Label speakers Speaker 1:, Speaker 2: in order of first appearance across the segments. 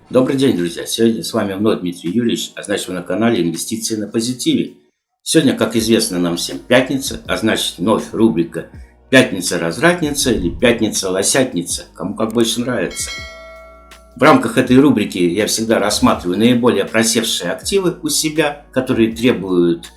Speaker 1: Добрый день, друзья! Сегодня с вами вновь Дмитрий Юрьевич, а значит вы на канале «Инвестиции на позитиве». Сегодня, как известно нам всем, пятница, а значит вновь рубрика «Пятница-развратница» или «Пятница-лосятница», кому как больше нравится. В рамках этой рубрики я всегда рассматриваю наиболее просевшие активы у себя, которые требуют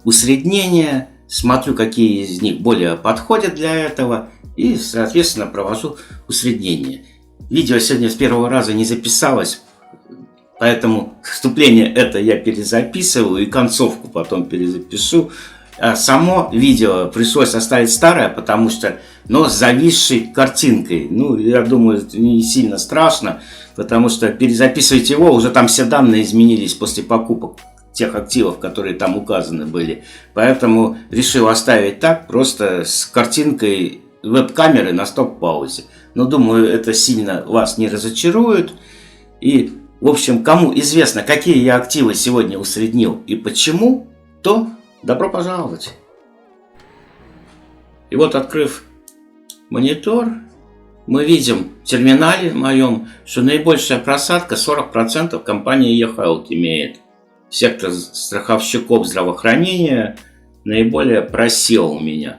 Speaker 1: усреднения, смотрю, какие из них более подходят для этого и, соответственно, провожу усреднение. Видео сегодня с первого раза не записалось, поэтому вступление это я перезаписываю и концовку потом перезапишу. А само видео пришлось оставить старое, потому что, с зависшей картинкой. Я думаю, это не сильно страшно, потому что перезаписывать его, уже там все данные изменились после покупок тех активов, которые там указаны были. Поэтому решил оставить так, просто с картинкой веб-камеры на стоп-паузе. Но думаю, это сильно вас не разочарует. И, в общем, кому известно, какие я активы сегодня усреднил и почему, то добро пожаловать. И вот, открыв монитор, мы видим в терминале моем, что наибольшая просадка 40% компания eHealth имеет. Сектор страховщиков здравоохранения наиболее просел у меня.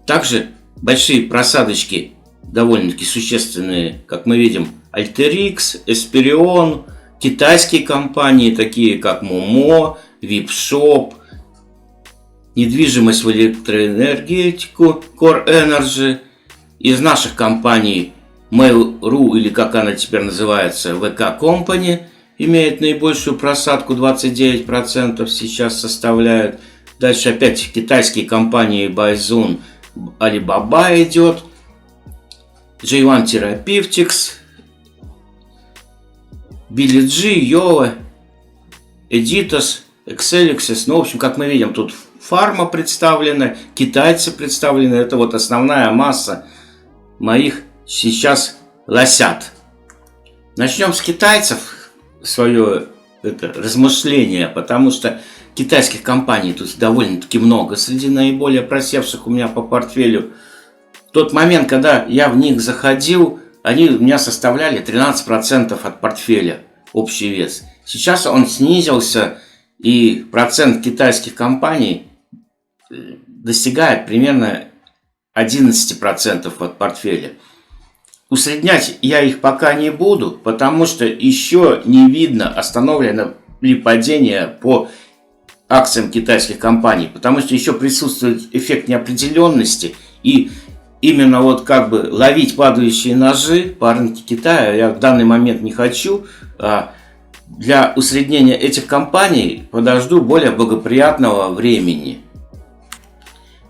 Speaker 1: Также большие просадочки довольно-таки существенные, как мы видим, Alteryx, Esperion, китайские компании, такие как Momo, Vipshop, недвижимость в электроэнергетику, Core Energy. Из наших компаний Mail.ru, или как она теперь называется, VK Company, имеет наибольшую просадку, 29% сейчас составляют. Дальше опять китайские компании Baizun, Alibaba идет, J1 Therapeutics, BLG, Yola, Editas, Excelixis. В общем, как мы видим, тут фарма представлена, китайцы представлены. Это вот основная масса моих сейчас лосят. Начнем с китайцев свое размышление, потому что китайских компаний тут довольно-таки много. Среди наиболее просевших у меня по портфелю, в тот момент, когда я в них заходил, они у меня составляли 13% от портфеля, общий вес. Сейчас он снизился, и процент китайских компаний достигает примерно 11% от портфеля. Усреднять я их пока не буду, потому что еще не видно, остановлено ли падение по акциям китайских компаний, потому что еще присутствует эффект неопределенности, и именно ловить падающие ножи по рынке Китая я в данный момент не хочу. Для усреднения этих компаний подожду более благоприятного времени.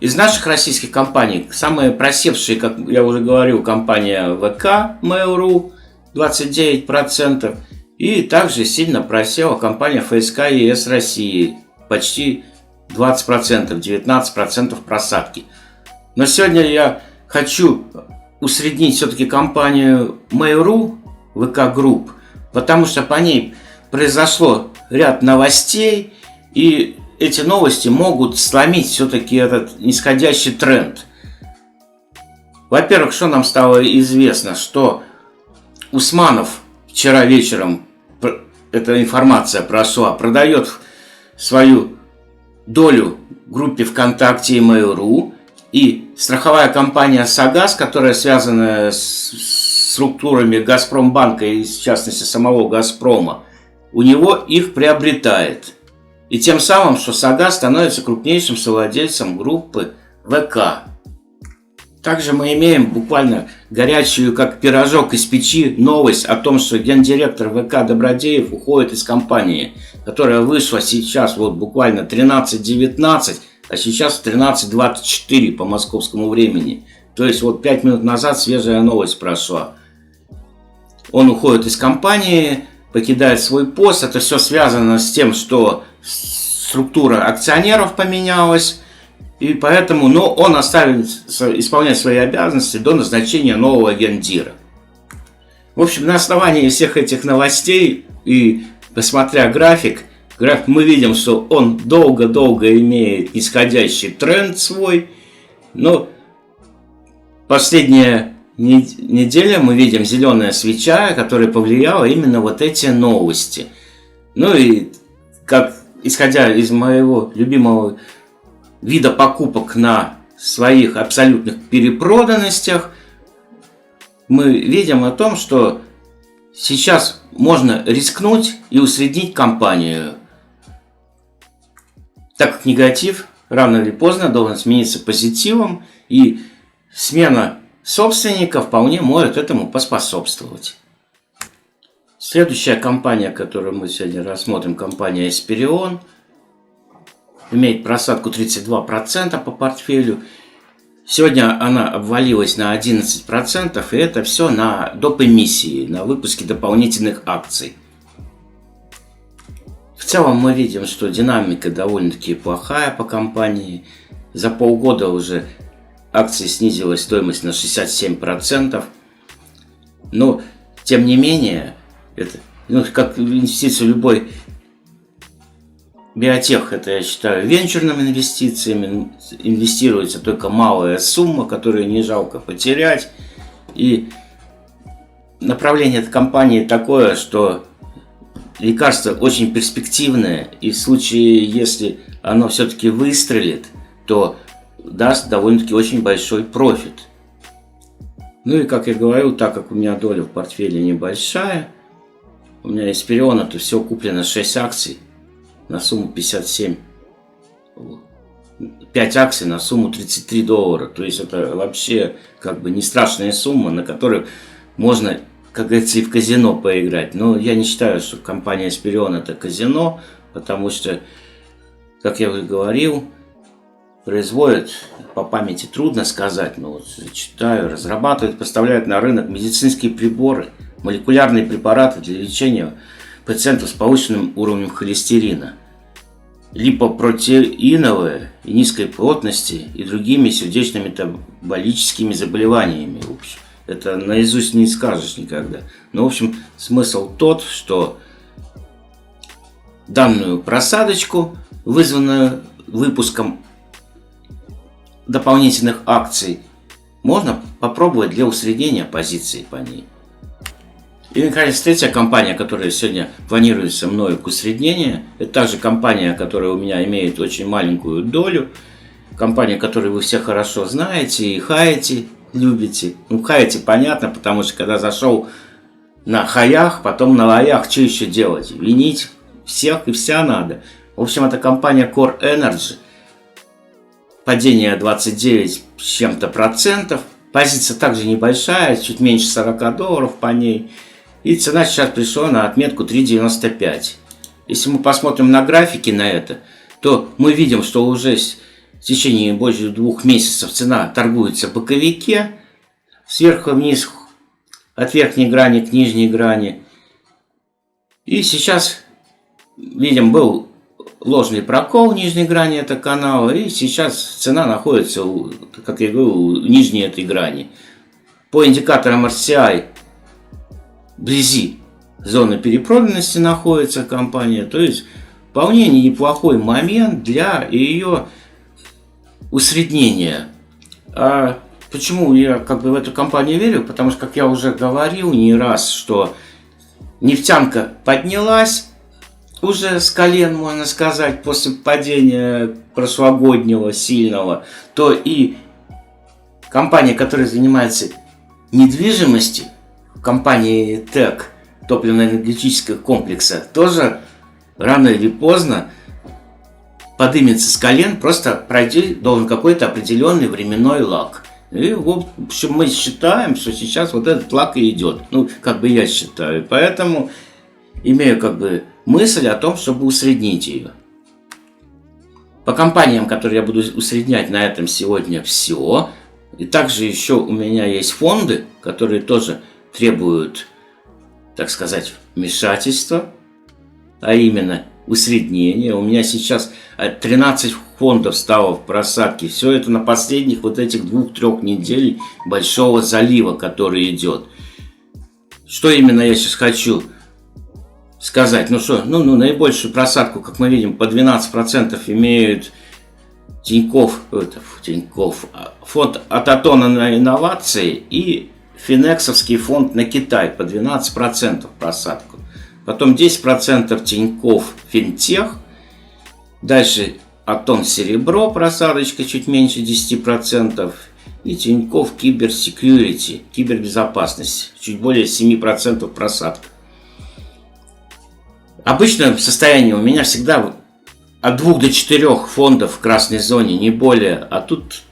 Speaker 1: Из наших российских компаний самые просевшие, как я уже говорил, компания ВК, Mail.ru, 29%. И также сильно просела компания ФСК ЕС России, почти 20%, 19% просадки. Но сегодня я хочу усреднить все-таки компанию Mail.ru, ВК Групп, потому что по ней произошло ряд новостей, и эти новости могут сломить все-таки этот нисходящий тренд. Во-первых, что нам стало известно, что Усманов вчера вечером, эта информация прошла, продает свою долю в группе ВКонтакте и Mail.ru, и страховая компания Согаз, которая связана с структурами Газпромбанка и, в частности, самого Газпрома, у него их приобретает. И тем самым, что Согаз становится крупнейшим совладельцем группы ВК. Также мы имеем буквально горячую, как пирожок из печи, новость о том, что гендиректор ВК Добродеев уходит из компании, которая вышла сейчас буквально 13:19, а сейчас 13:24 по московскому времени. То есть 5 минут назад свежая новость прошла. Он уходит из компании, покидает свой пост. Это все связано с тем, что структура акционеров поменялась. И поэтому он оставит исполнять свои обязанности до назначения нового гендира. В общем, на основании всех этих новостей и посмотря график, мы видим, что он долго-долго имеет нисходящий тренд свой. Но последние неделе мы видим зеленая свеча, которая повлияла именно вот эти новости. Ну и как исходя из моего любимого вида покупок на своих абсолютных перепроданностях, мы видим о том, что сейчас можно рискнуть и усреднить компанию, так как негатив рано или поздно должен смениться позитивом, и смена собственника вполне может этому поспособствовать. Следующая компания, которую мы сегодня рассмотрим, компания Esperion, имеет просадку 32% по портфелю. Сегодня она обвалилась на 11%, и это все на доп. Эмиссии, на выпуске дополнительных акций. В целом мы видим, что динамика довольно-таки плохая по компании. За полгода уже акции снизилась стоимость на 67%. Но, тем не менее, это, как инвестиция в любой биотех, это я считаю венчурными инвестициями, инвестируется только малая сумма, которую не жалко потерять. И направление этой компании такое, что лекарство очень перспективное, и в случае, если оно все-таки выстрелит, то даст довольно-таки очень большой профит. Ну и, как я говорил, так как у меня доля в портфеле небольшая, у меня из Esperion все куплено 6 акций на сумму 57. 5 акций на сумму $33. То есть это вообще как бы не страшная сумма, на которую можно, как говорится, и в казино поиграть. Но я не считаю, что компания Esperion это казино, потому что, как я уже говорил, производит, по памяти трудно сказать, но вот читаю, разрабатывает, поставляет на рынок медицинские приборы, молекулярные препараты для лечения пациентов с повышенным уровнем холестерина, липопротеиновые и низкой плотности и другими сердечно-метаболическими заболеваниями. В общем, это наизусть не скажешь никогда. Но, в общем, смысл тот, что данную просадочку, вызванную выпуском дополнительных акций, можно попробовать для усреднения позиции по ней. И, наконец, третья компания, которая сегодня планируется мною к усреднению, это также компания, которая у меня имеет очень маленькую долю, компания, которую вы все хорошо знаете и хаете, любите. Ну, хаете понятно, потому что когда зашел на хаях, потом на лоях, что еще делать? Винить всех и вся надо. В общем, это компания Core Energy. Падение 29 с чем-то процентов. Позиция также небольшая, чуть меньше $40 по ней. И цена сейчас пришла на отметку 3.95. Если мы посмотрим на графики на это, то мы видим, что уже в течение больше 2 месяцев цена торгуется в боковике. Сверху вниз, от верхней грани к нижней грани. И сейчас, видим, был ложный прокол нижней грани этого канала, и сейчас цена находится, как я говорю, у нижней этой грани. По индикаторам RSI вблизи зоны перепроданности находится компания, то есть вполне неплохой момент для ее усреднения. А почему я как бы в эту компанию верю? Потому что, как я уже говорил не раз, что нефтянка поднялась уже с колен, можно сказать, после падения прошлогоднего сильного, то и компания, которая занимается недвижимостью, компании ТЭК, топливно-энергетического комплекса, тоже рано или поздно поднимется с колен, просто пройти должен какой-то определенный временной лаг. И в общем мы считаем, что сейчас вот этот лаг и идет. Ну, как бы я считаю. Поэтому имею как бы мысль о том, чтобы усреднить ее. По компаниям, которые я буду усреднять, на этом сегодня все. И также еще у меня есть фонды, которые тоже требуют, так сказать, вмешательства, а именно усреднения. У меня сейчас 13 фондов стало в просадке. Все это на последних вот этих 2-3 недель большого залива, который идет. Что именно я сейчас хочу сказать? Наибольшую просадку, как мы видим, по 12% имеют Тинькофф, фонд от Атона на инновации и финексовский фонд на Китай по 12% просадку. Потом 10% Тинькофф Финтех. Дальше Атон Серебро, просадочка чуть меньше 10%. И Тинькофф Киберсекьюрити, кибербезопасность, чуть более 7% просадка. Обычно состояние у меня всегда от 2 до 4 фондов в красной зоне, не более. А тут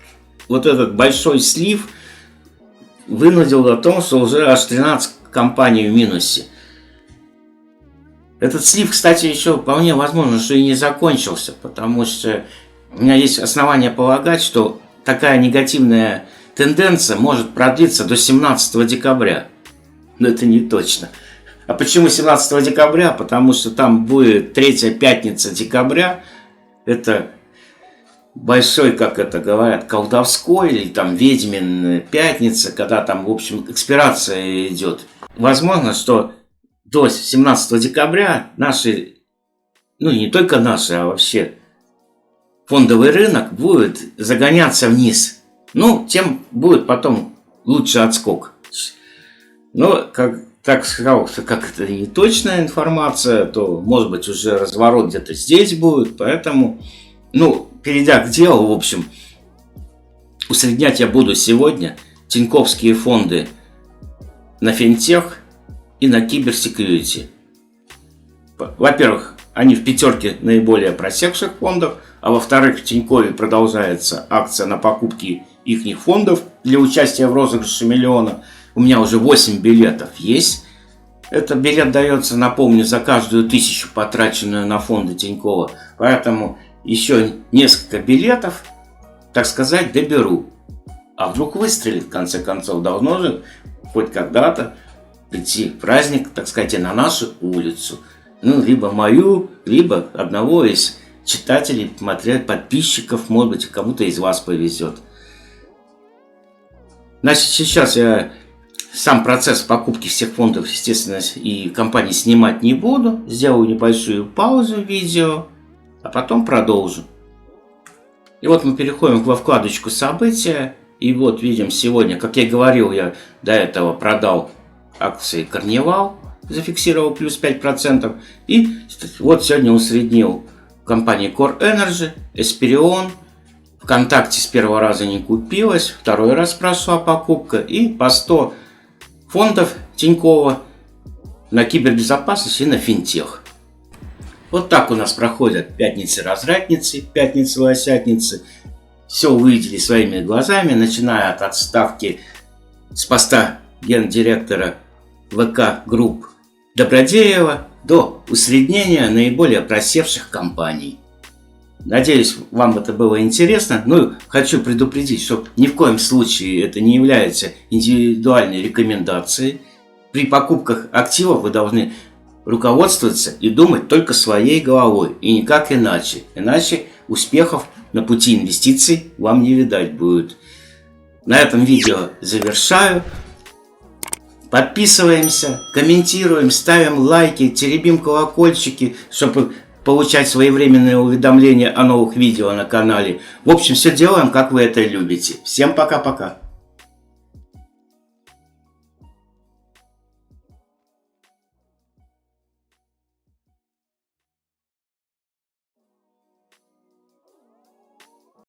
Speaker 1: вот этот большой слив вынудил о том, что уже аж 13 компаний в минусе. Этот слив, кстати, еще вполне возможно, что и не закончился, потому что у меня есть основания полагать, что такая негативная тенденция может продлиться до 17 декабря. Но это не точно. А почему 17 декабря? Потому что там будет 3-я пятница декабря. Это большой, как это говорят, колдовской или там ведьмин пятница, когда там, в общем, экспирация идет. Возможно, что до 17 декабря наши, ну не только наши, а вообще фондовый рынок будет загоняться вниз. Ну, тем будет потом лучше отскок. Но, так сказал, как это не точная информация, то, может быть, уже разворот где-то здесь будет. Поэтому, ну, перейдя к делу, в общем, усреднять я буду сегодня тиньковские фонды на финтех и на киберсекьюрити. Во-первых, они в пятерке наиболее просевших фондов, а во-вторых, в Тинькове продолжается акция на покупки их фондов для участия в розыгрыше миллиона. У меня уже 8 билетов есть. Этот билет дается, напомню, за каждую 1000, потраченную на фонды Тинькова. Поэтому еще несколько билетов, так сказать, доберу. А вдруг выстрелит, в конце концов, должно же хоть когда-то прийти праздник, так сказать, и на нашу улицу. Ну, либо мою, либо одного из читателей, подписчиков, может быть, кому-то из вас повезет. Значит, сейчас я сам процесс покупки всех фондов, естественно, и компаний снимать не буду. Сделаю небольшую паузу в видео, а потом продолжу. И вот мы переходим во вкладочку «События». И вот видим сегодня, как я говорил, я до этого продал акции «Карнивал», зафиксировал плюс 5%. И вот сегодня усреднил компании Core Energy, Эсперион. ВКонтакте с первого раза не купилась, второй раз прошла покупка. И по 100 фондов Тинькова на кибербезопасность и на финтех. Вот так у нас проходят пятницы-развратницы, пятницы-лосятницы. Все увидели своими глазами, начиная от отставки с поста гендиректора ВК Групп Добродеева до усреднения наиболее просевших компаний. Надеюсь, вам это было интересно. Ну, хочу предупредить, что ни в коем случае это не является индивидуальной рекомендацией. При покупках активов вы должны руководствоваться и думать только своей головой, и никак иначе. Иначе успехов на пути инвестиций вам не видать будет. На этом видео завершаю. Подписываемся, комментируем, ставим лайки, теребим колокольчики, чтобы получать своевременные уведомления о новых видео на канале. В общем, все делаем, как вы это любите. Всем пока-пока.